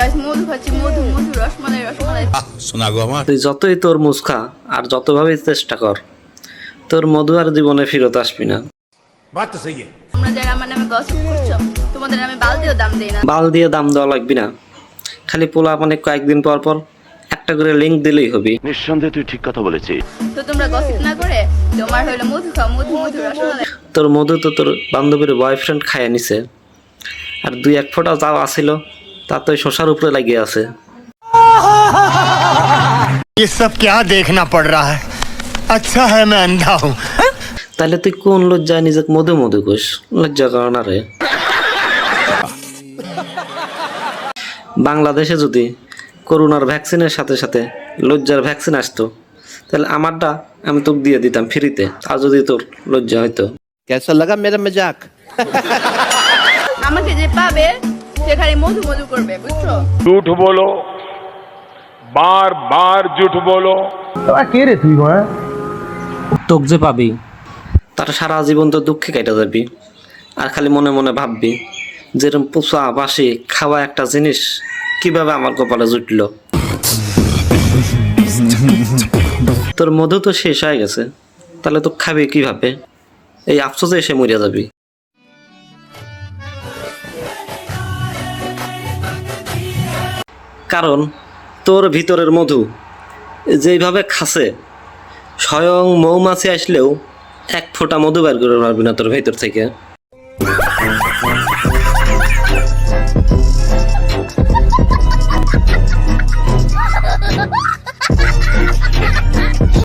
Guys মধু খাচ্ছি, মধু মধু রসমালাই রসমালাই। শোনা গো আমার, তুই যতই তোর মুসখা আর যতভাবেই চেষ্টা কর, তোর মধু আর জীবনে ফিরত আসবি না। তোমরা যারা আমার নামে গসিপ করছো, তোমাদের আমি বালতিও দাম দেই না। বাল দিয়ে দাম দেওয়া লাগবি না, খালি পোলা মানে কয়েকদিন পর পর একটা করে লিঙ্ক দিলেই হবি। নিঃসন্দেহে তুই ঠিক কথা বলেছিস। তো তোমরা গসিপ না করে তোমার হইলো মধু খাও, মধু মধু রসমালাই। তোর মধু তো তোর বান্ধবীর বয়ফ্রেন্ড খাইয়ে নিছে, আর 2-1 ফোঁটা যাও আসিল তা তো শশার উপরে লাগিয়ে আছে। ये सब क्या देखना पड़ रहा है? अच्छा है मैं अंधा हूँ। তাহলে তুই কোন লজ্জায় নিজেকে মধু মধু কোস? লজ্জা কর না রে। বাংলাদেশে যদি করোনার ভ্যাকসিনের সাথে সাথে লজ্জার ভ্যাকসিন আসতো, তাহলে আমারটা আমি তোকে দিয়ে দিতাম ফ্রিতে, আর যদি তোর লজ্জা হইতো। कैसा लगा मेरा मजाक? আমাকে যে পাবে সে খালি মধু মধু করবে, বুঝছো? झूठ बोलो, बार बार झूठ बोलो। তোকে যে পাবি তার সারা জীবন তো দুঃখে কেটে যাবি, আর খালি মনে মনে ভাববি যেরকম পোষা বাসি খাওয়া একটা জিনিস কিভাবে আমার কপালে জুটলো। তোর মধু তো শেষ হয়ে গেছে, তাহলে তো খাবি কিভাবে? এই আফসোসে এসে মরিয়া যাবি। কারণ তোর ভিতরের মধু যেইভাবে খাসে, স্বয়ং মৌমাছি আসলেও 1 ফোঁটা মধু বের করে পারবি না তোর ভেতর থেকে।